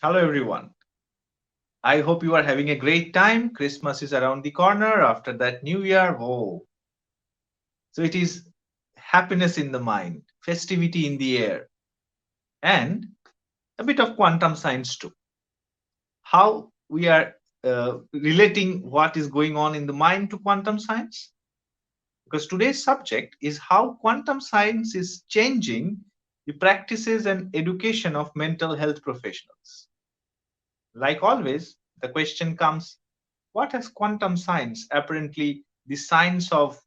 Hello, everyone. I hope you are having a great time. Christmas is around the corner. After that, New Year. Whoa. So it is happiness in the mind, festivity in the air, and a bit of quantum science too. How we are relating what is going on in the mind to quantum science? Because today's subject is how quantum science is changing the practices and education of mental health professionals. Like always, the question comes, what has quantum science, apparently the science of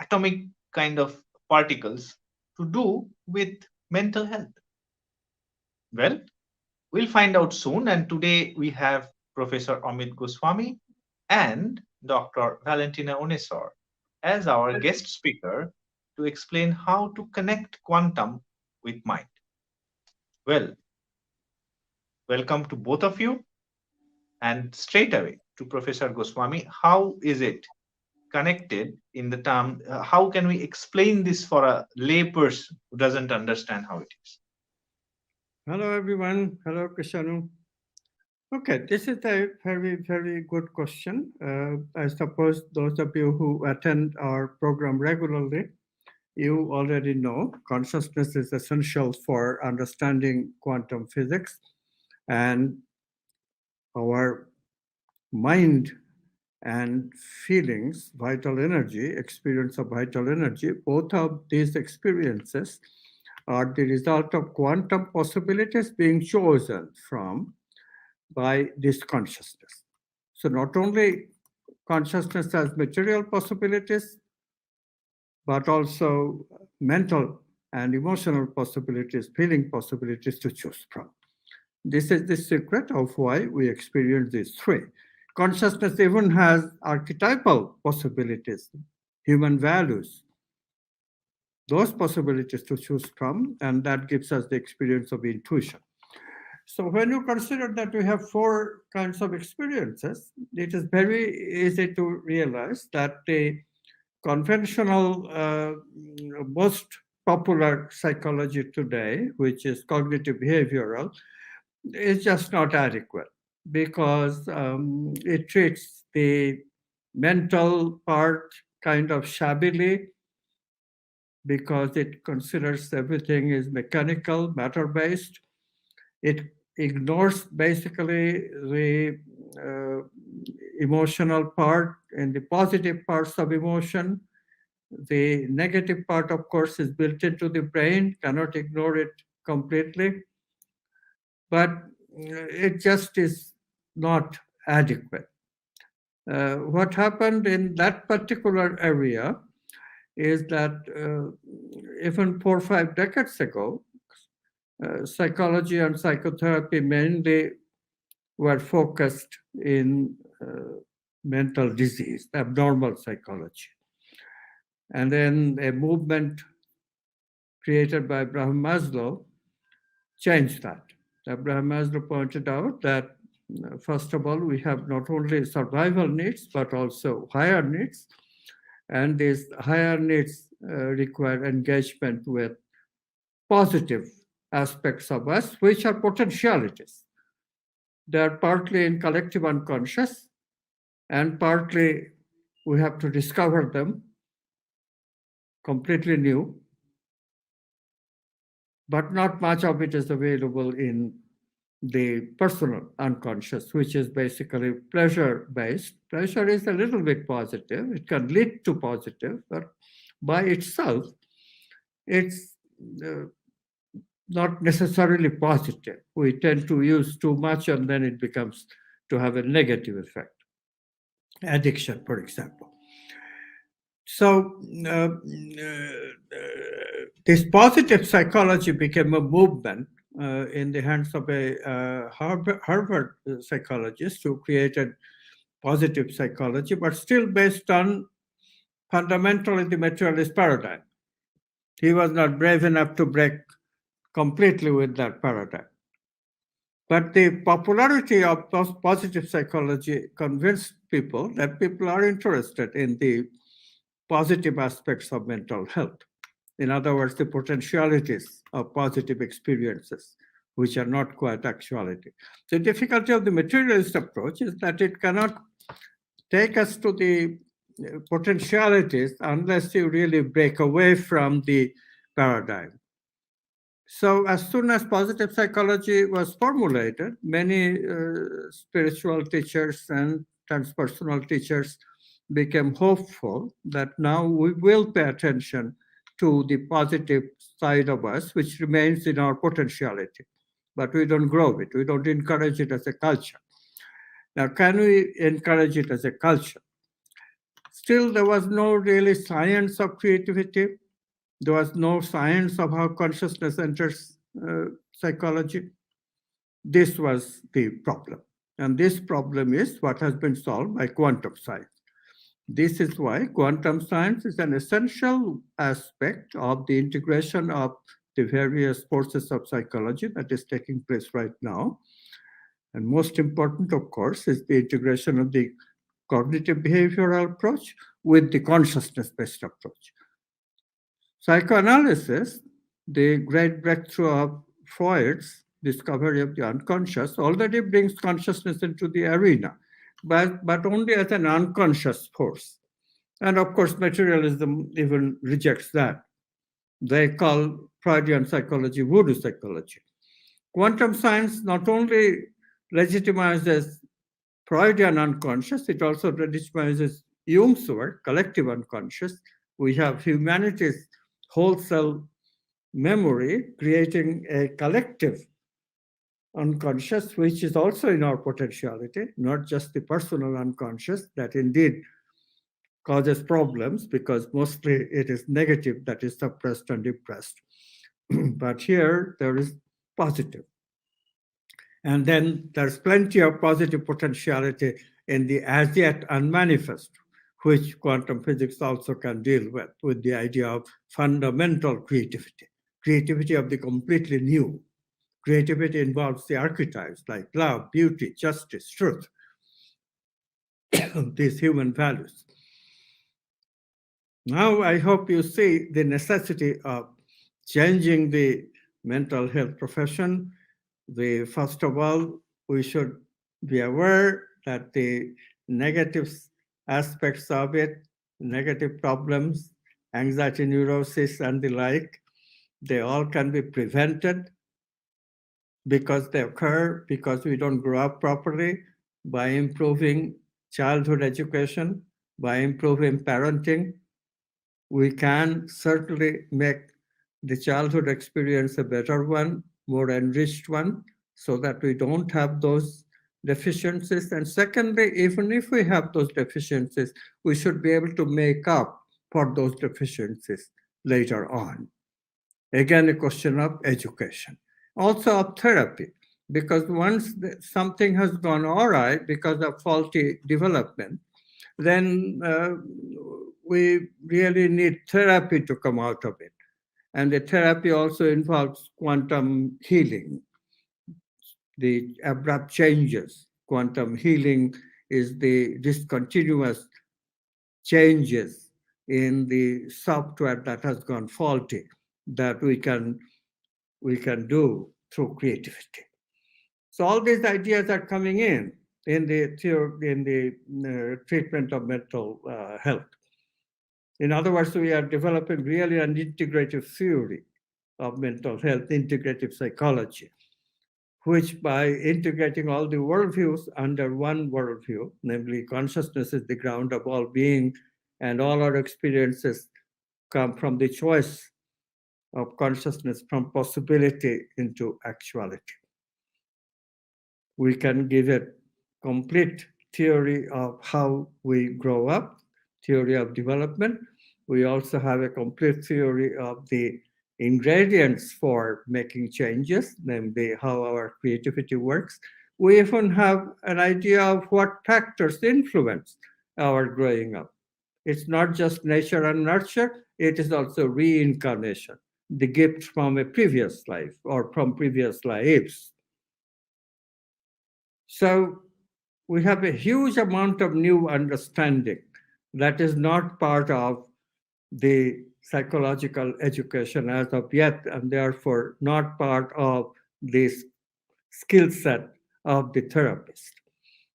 atomic kind of particles, to do with mental health? Well, we'll find out soon. And today we have Professor Amit Goswami and Dr. Valentina Onesor as our guest speaker to explain how to connect quantum with mind. Well, welcome to both of you. And straight away to Professor Goswami, how is it connected in the term? How can we explain this for a layperson who doesn't understand how it is? Hello, everyone. Hello, Krishanu. Okay, this is a very, very good question. I suppose those of you who attend our program regularly, you already know consciousness is essential for understanding quantum physics, and our mind and feelings, vital energy, experience of vital energy, both of these experiences are the result of quantum possibilities being chosen from by this consciousness. So not only consciousness has material possibilities, but also mental and emotional possibilities, feeling possibilities to choose from. This is the secret of why we experience these three. Consciousness even has archetypal possibilities, human values, those possibilities to choose from, and that gives us the experience of intuition. So when you consider that we have four kinds of experiences, it is very easy to realize that the conventional, most popular psychology today, which is cognitive behavioral, is just not adequate because it treats the mental part kind of shabbily because it considers everything is mechanical, matter based. It ignores basically the emotional part and the positive parts of emotion. The negative part, of course, is built into the brain, cannot ignore it completely, but it just is not adequate. What happened in that particular area is that even 4 or 5 decades ago, psychology and psychotherapy mainly were focused in mental disease, abnormal psychology. And then a movement created by Abraham Maslow changed that. Abraham Maslow pointed out that, first of all, we have not only survival needs, but also higher needs. And these higher needs require engagement with positive aspects of us, which are potentialities. They are partly in collective unconscious, and partly we have to discover them completely new, but not much of it is available in the personal unconscious, which is basically pleasure based. Pleasure is a little bit positive, it can lead to positive, but by itself, it's uh, not necessarily positive. We tend to use too much and then it becomes to have a negative effect. Addiction, for example. So, this positive psychology became a movement in the hands of a Harvard psychologist who created positive psychology, but still based on fundamentally the materialist paradigm. He was not brave enough to break completely with that paradigm. But the popularity of positive psychology convinced people that people are interested in the positive aspects of mental health. In other words, the potentialities of positive experiences, which are not quite actuality. The difficulty of the materialist approach is that it cannot take us to the potentialities unless you really break away from the paradigm. So, as soon as positive psychology was formulated, many spiritual teachers and transpersonal teachers became hopeful that now we will pay attention to the positive side of us, which remains in our potentiality. But we don't grow it, we don't encourage it as a culture. Now, can we encourage it as a culture? Still, there was no really science of creativity. There was no science of how consciousness enters psychology. This was the problem. And this problem is what has been solved by quantum science. This is why quantum science is an essential aspect of the integration of the various forces of psychology that is taking place right now. And most important, of course, is the integration of the cognitive behavioral approach with the consciousness based approach. Psychoanalysis, the great breakthrough of Freud's discovery of the unconscious, already brings consciousness into the arena, but only as an unconscious force. And of course, materialism even rejects that. They call Freudian psychology voodoo psychology. Quantum science not only legitimizes Freudian unconscious, it also legitimizes Jung's work, collective unconscious. We have humanity's whole cell memory creating a collective unconscious, which is also in our potentiality, not just the personal unconscious that indeed causes problems because mostly it is negative that is suppressed and repressed. But here there is positive. And then there's plenty of positive potentiality in the as yet unmanifest, which quantum physics also can deal with the idea of fundamental creativity, creativity of the completely new. Creativity involves the archetypes like love, beauty, justice, truth, these human values. Now, I hope you see the necessity of changing the mental health profession. First of all, we should be aware that the negative aspects of it, negative problems, anxiety, neurosis, and the like, they all can be prevented because they occur because we don't grow up properly, by improving childhood education, by improving parenting. We can certainly make the childhood experience a better one, more enriched one, so that we don't have those deficiencies. And secondly, even if we have those deficiencies, we should be able to make up for those deficiencies later on. Again, a question of education. Also of therapy, because once something has gone awry because of faulty development, then we really need therapy to come out of it. And the therapy also involves quantum healing, the abrupt changes. Quantum healing is the discontinuous changes in the software that has gone faulty that we can do through creativity. So all these ideas are coming in the treatment of mental health. In other words, we are developing really an integrative theory of mental health, integrative psychology, which by integrating all the worldviews under one worldview, namely consciousness is the ground of all being, and all our experiences come from the choice of consciousness from possibility into actuality. We can give a complete theory of how we grow up, theory of development. We also have a complete theory of the ingredients for making changes, namely how our creativity works. We even have an idea of what factors influence our growing up. It's not just nature and nurture, it is also reincarnation, the gift from a previous life or from previous lives. So we have a huge amount of new understanding that is not part of the psychological education as of yet, and therefore not part of this skill set of the therapist.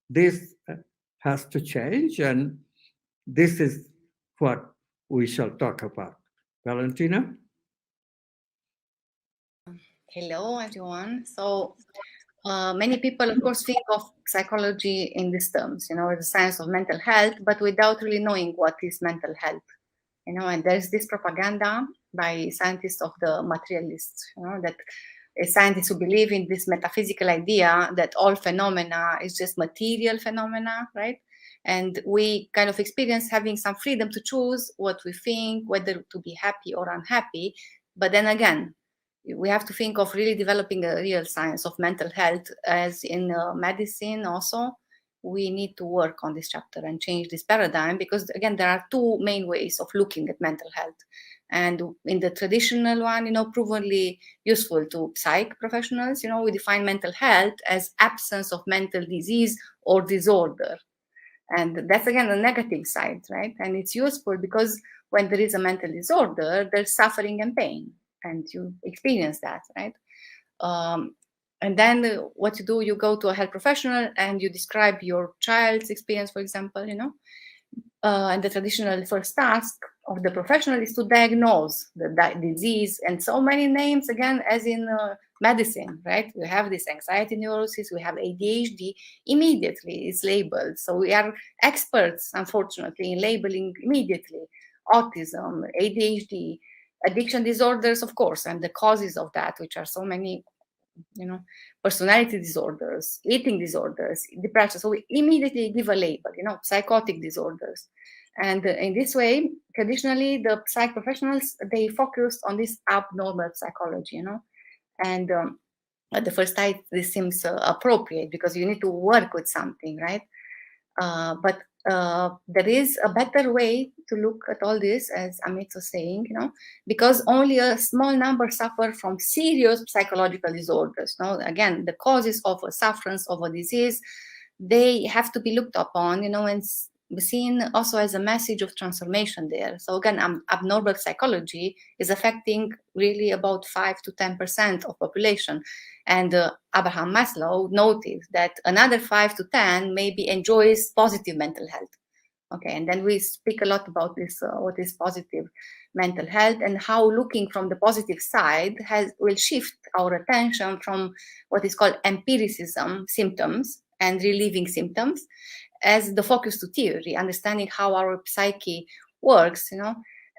This has to change, and this is what we shall talk about. Valentina? Hello, everyone. So, many people, of course, think of psychology in these terms, the science of mental health, but without really knowing what is mental health. And there's this propaganda by scientists of the materialists, that scientists who believe in this metaphysical idea that all phenomena is just material phenomena, right? And we kind of experience having some freedom to choose what we think, whether to be happy or unhappy. But then again, we have to think of really developing a real science of mental health, as in medicine also. We need to work on this chapter and change this paradigm, because again, there are two main ways of looking at mental health. And in the traditional one, provenly useful to psych professionals, we define mental health as absence of mental disease or disorder. And that's again the negative side, right? And it's useful because when there is a mental disorder, there's suffering and pain, and you experience that, right? Um, and then what you do, you go to a health professional and you describe your child's experience, for example, and the traditional first task of the professional is to diagnose the disease, and so many names again, as in medicine, right? We have this anxiety neurosis, we have ADHD. Immediately it's labeled, so we are experts, unfortunately, in labeling immediately autism, ADHD, addiction disorders, of course, and the causes of that, which are so many, personality disorders, eating disorders, depression. So we immediately give a label, psychotic disorders. And in this way, traditionally, the psych professionals, they focused on this abnormal psychology, and at the first sight, this seems appropriate because you need to work with something, right? But there is a better way to look at all this, as Amit was saying, because only a small number suffer from serious psychological disorders. Again, the causes of a sufferance of a disease, they have to be looked upon, and seen also as a message of transformation there. So again, abnormal psychology is affecting really about 5 to 10% of population. And Abraham Maslow noted that another 5 to 10 maybe enjoys positive mental health. Okay, and then we speak a lot about this, what is positive mental health, and how looking from the positive side will shift our attention from what is called empiricism, symptoms, and relieving symptoms, as the focus to theory, understanding how our psyche works,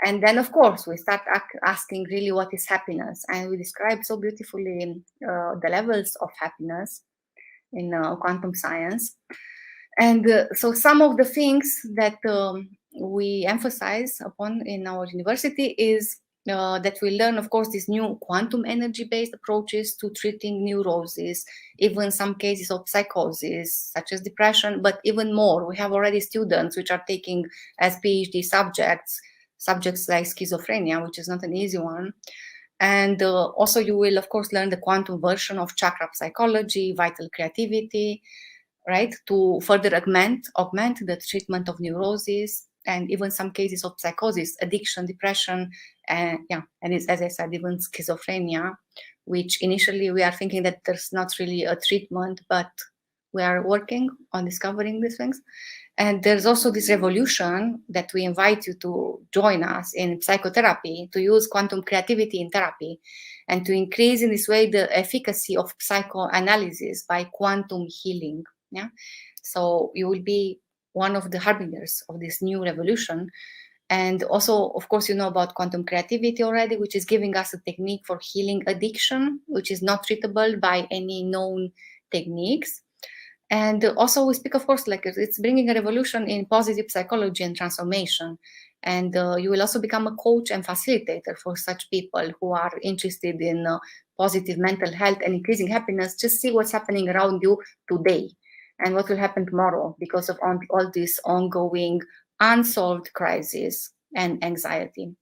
And then, of course, we start asking really what is happiness. And we describe so beautifully the levels of happiness in quantum science. And so some of the things that we emphasize upon in our university is that we learn, of course, these new quantum energy-based approaches to treating neuroses, even some cases of psychosis, such as depression, but even more. We have already students which are taking as PhD subjects like schizophrenia, which is not an easy one. And also you will, of course, learn the quantum version of chakra psychology, vital creativity, right, to further augment the treatment of neurosis, and even some cases of psychosis, addiction, depression, and it's, as I said, even schizophrenia, which initially we are thinking that there's not really a treatment, but we are working on discovering these things. And there's also this revolution that we invite you to join us in psychotherapy, to use quantum creativity in therapy, and to increase in this way the efficacy of psychoanalysis by quantum healing. Yeah, so you will be one of the harbingers of this new revolution. And also, of course, you know about quantum creativity already, which is giving us a technique for healing addiction, which is not treatable by any known techniques. And also we speak, of course, like it's bringing a revolution in positive psychology and transformation. And you will also become a coach and facilitator for such people who are interested in positive mental health and increasing happiness. Just see what's happening around you today and what will happen tomorrow because of all this ongoing unsolved crisis and anxiety.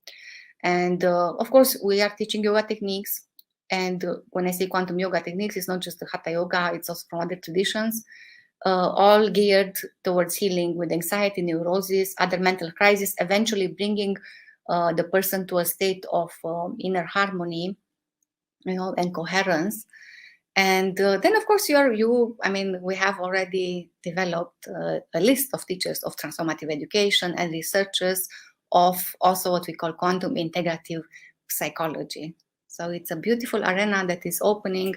And of course, we are teaching yoga techniques. And when I say quantum yoga techniques, it's not just the hatha yoga, it's also from other traditions, all geared towards healing with anxiety, neurosis, other mental crises, eventually bringing the person to a state of inner harmony, and coherence. And then, of course, we have already developed a list of teachers of transformative education and researchers of also what we call quantum integrative psychology. So it's a beautiful arena that is opening,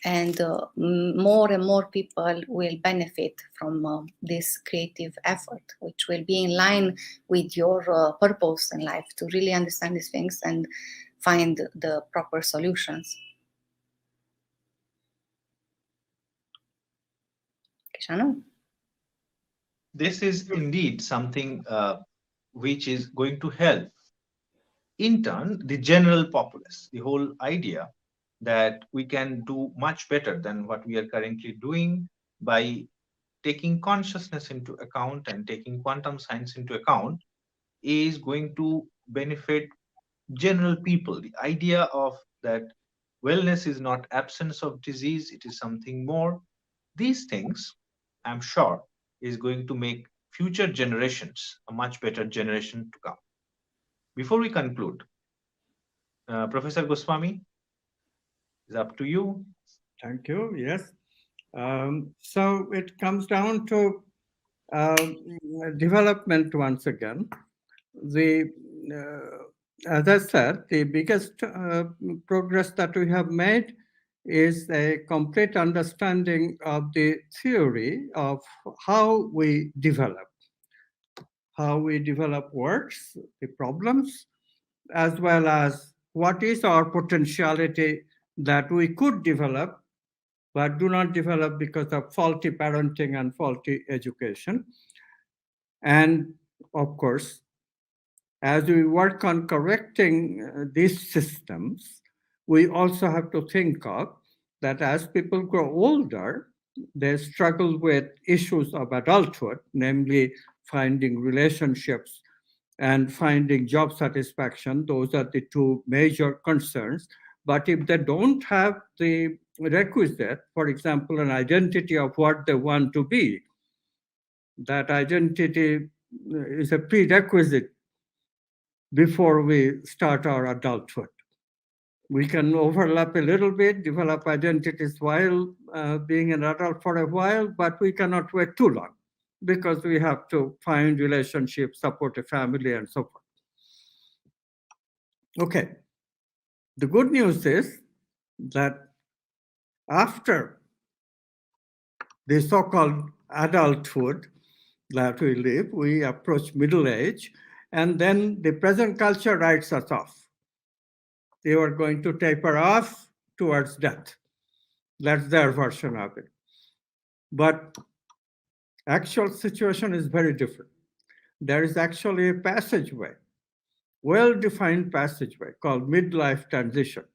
and more and more people will benefit from this creative effort, which will be in line with your purpose in life, to really understand these things and find the proper solutions. Kishanu? This is indeed something which is going to help, in turn, the general populace. The whole idea that we can do much better than what we are currently doing by taking consciousness into account and taking quantum science into account is going to benefit general people. The idea of that wellness is not absence of disease, it is something more. These things, I'm sure, is going to make future generations a much better generation to come. Before we conclude, Professor Goswami, is up to you. Thank you. Yes. So it comes down to development once again. The as I said, the biggest progress that we have made is a complete understanding of the theory of how we develop, words, the problems, as well as what is our potentiality that we could develop but do not develop because of faulty parenting and faulty education. And of course, as we work on correcting these systems, we also have to think of that as people grow older, they struggle with issues of adulthood, namely finding relationships and finding job satisfaction. Those are the two major concerns. But if they don't have the requisite, for example, an identity of what they want to be, that identity is a prerequisite before we start our adulthood. We can overlap a little bit, develop identities while being an adult for a while, but we cannot wait too long because we have to find relationships, support a family, and so forth. Okay. The good news is that after the so-called adulthood that we live, we approach middle age, and then the present culture writes us off. They are going to taper off towards death. That's their version of it. But actual situation is very different. There is actually a passageway, well-defined passageway called midlife transition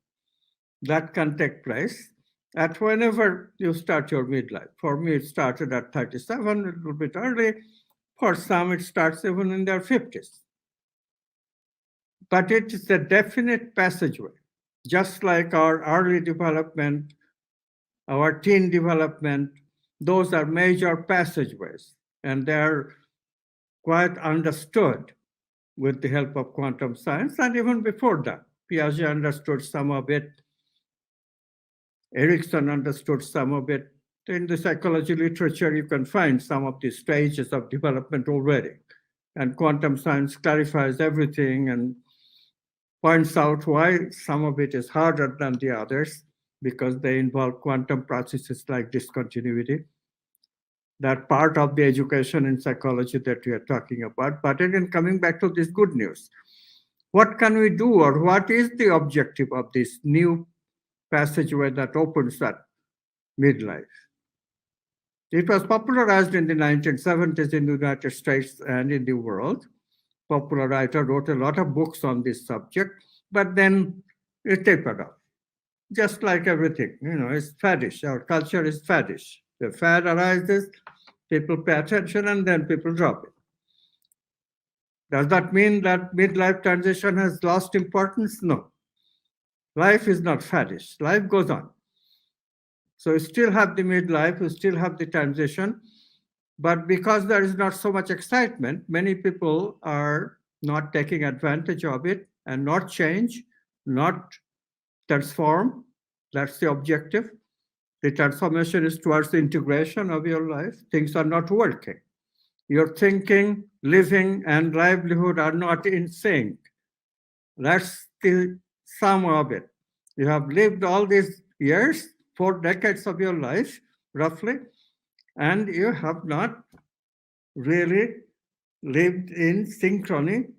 that can take place at whenever you start your midlife. For me, it started at 37, a little bit early. For some, it starts even in their 50s. But it is a definite passageway, just like our early development, our teen development. Those are major passageways, and they're quite understood with the help of quantum science. And even before that, Piaget understood some of it. Erickson understood some of it. In the psychology literature, you can find some of the stages of development already. And quantum science clarifies everything and points out why some of it is harder than the others, because they involve quantum processes like discontinuity. That part of the education in psychology that we are talking about. But again, coming back to this good news, what can we do, or what is the objective of this new passageway that opens at midlife? It was popularized in the 1970s in the United States and in the world. Popular writer wrote a lot of books on this subject, but then it tapered off. Just like everything, it's faddish. Our culture is faddish. The fad arises, people pay attention, and then people drop it. Does that mean that midlife transition has lost importance? No. Life is not faddish. Life goes on. So you still have the midlife, you still have the transition, but because there is not so much excitement, many people are not taking advantage of it and not change, not transform. That's the objective. The transformation is towards the integration of your life. Things are not working. Your thinking, living, and livelihood are not in sync. That's the sum of it. You have lived all these years, 4 decades of your life, roughly, and you have not really lived in synchrony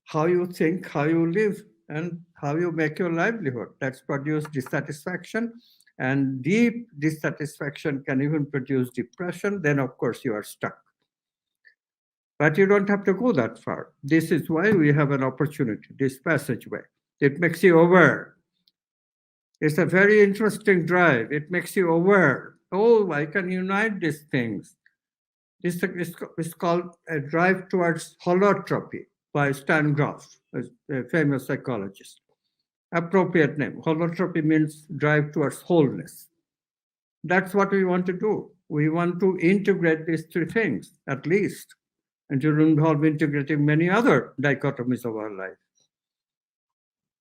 how you think, how you live, and how you make your livelihood. That's produced dissatisfaction, and deep dissatisfaction can even produce depression. Then, of course, you are stuck. But you don't have to go that far. This is why we have an opportunity, this passageway. It makes you aware. It's a very interesting drive. It makes you aware. Oh, I can unite these things. This is called a drive towards holotropy by Stan Grof, a famous psychologist. Appropriate name. Holotropy means drive towards wholeness. That's what we want to do. We want to integrate these three things, at least, and to involve integrating many other dichotomies of our life.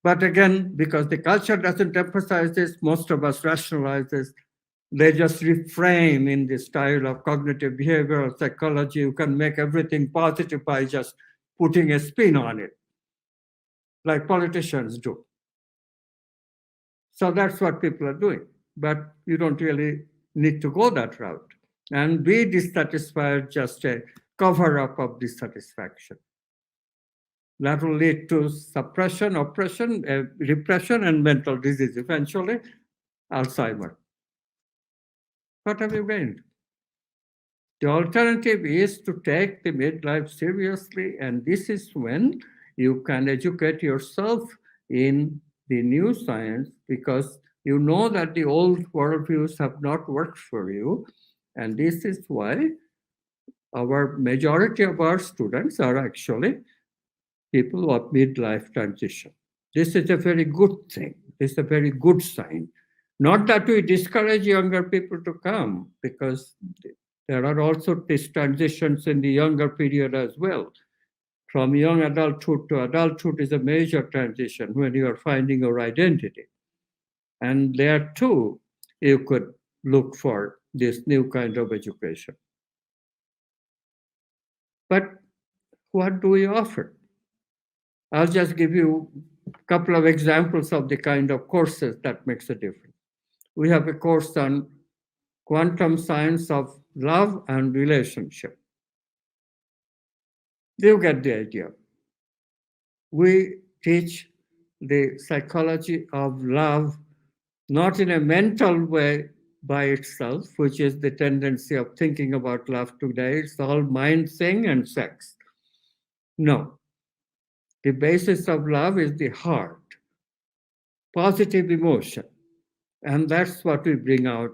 But again, because the culture doesn't emphasize this, most of us rationalize this. They just reframe in the style of cognitive behavioral psychology. You can make everything positive by just putting a spin on it, like politicians do. So that's what people are doing. But you don't really need to go that route. And be dissatisfied, just a cover up of dissatisfaction. That will lead to suppression, oppression, repression, and mental disease, eventually Alzheimer. What have you gained? The alternative is to take the midlife seriously, and this is when you can educate yourself in the new science, because you know that the old worldviews have not worked for you, and this is why our majority of our students are actually people of midlife transition. This is a very good thing. This is a very good sign. Not that we discourage younger people to come, because there are also these transitions in the younger period as well. From young adulthood to adulthood is a major transition when you are finding your identity. And there too, you could look for this new kind of education. But what do we offer? I'll just give you a couple of examples of the kind of courses that makes a difference. We have a course on quantum science of love and relationship. You get the idea. We teach the psychology of love not in a mental way by itself, which is the tendency of thinking about love today. It's all mind thing and sex. No. The basis of love is the heart, positive emotion. And that's what we bring out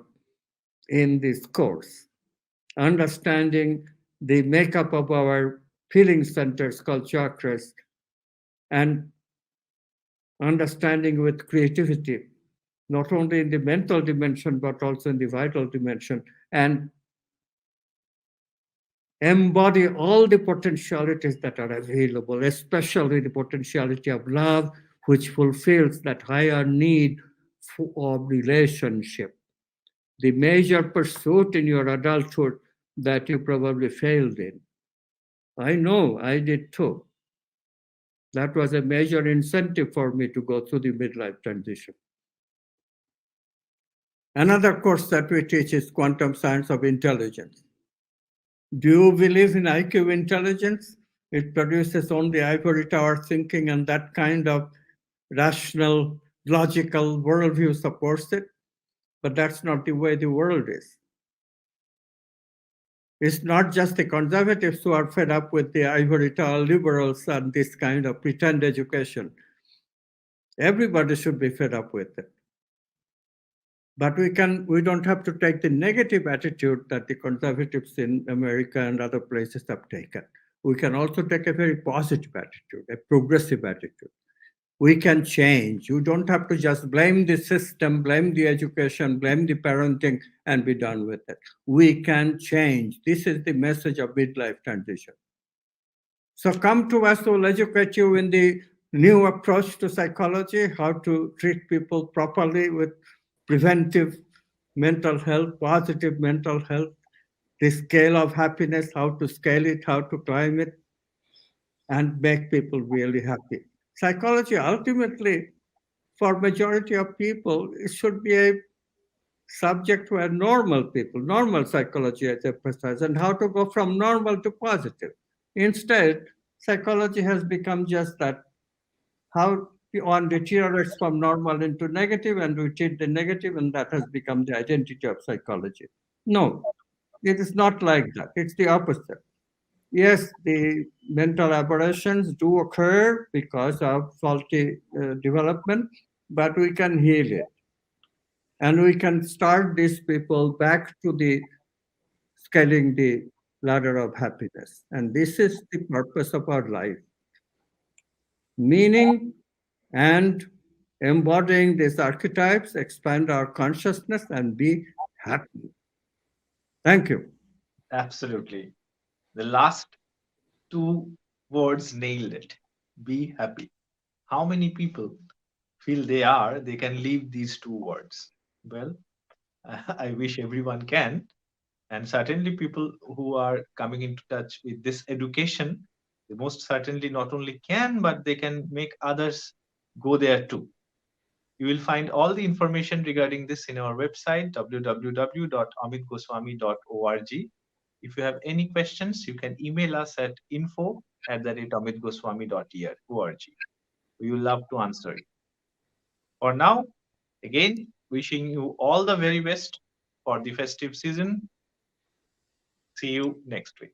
in this course. Understanding the makeup of our feeling centers called chakras, and understanding with creativity, not only in the mental dimension, but also in the vital dimension, and embody all the potentialities that are available, especially the potentiality of love, which fulfills that higher need of relationship. The major pursuit in your adulthood that you probably failed in. I know, I did too. That was a major incentive for me to go through the midlife transition. Another course that we teach is quantum science of intelligence. Do you believe in IQ intelligence? It produces only ivory tower thinking, and that kind of rational, logical worldview supports it. But that's not the way the world is. It's not just the conservatives who are fed up with the ivory tower liberals and this kind of pretend education. Everybody should be fed up with it. But we don't have to take the negative attitude that the conservatives in America and other places have taken. We can also take a very positive attitude, a progressive attitude. We can change. You don't have to just blame the system, blame the education, blame the parenting, and be done with it. We can change. This is the message of midlife transition. So come to us, we'll educate you in the new approach to psychology, how to treat people properly with preventive mental health, positive mental health, the scale of happiness, how to scale it, how to climb it, and make people really happy. Psychology ultimately, for majority of people, it should be a subject where normal people, normal psychology is emphasized, and how to go from normal to positive. Instead, psychology has become just that how one deteriorates from normal into negative, and we treat the negative, and that has become the identity of psychology. No, it is not like that. It's the opposite. Yes, the mental aberrations do occur because of faulty development, but we can heal it. And we can start these people back to the scaling the ladder of happiness. And this is the purpose of our life. Meaning and embodying these archetypes, expand our consciousness and be happy. Thank you. Absolutely. The last two words nailed it. Be happy. How many people feel they can leave these two words? Well, I wish everyone can. And certainly, people who are coming into touch with this education, they most certainly not only can, but they can make others go there too. You will find all the information regarding this in our website www.amitgoswami.org. If you have any questions, you can email us at info@amitgoswami.org. We will love to answer you. For now, again, wishing you all the very best for the festive season. See you next week.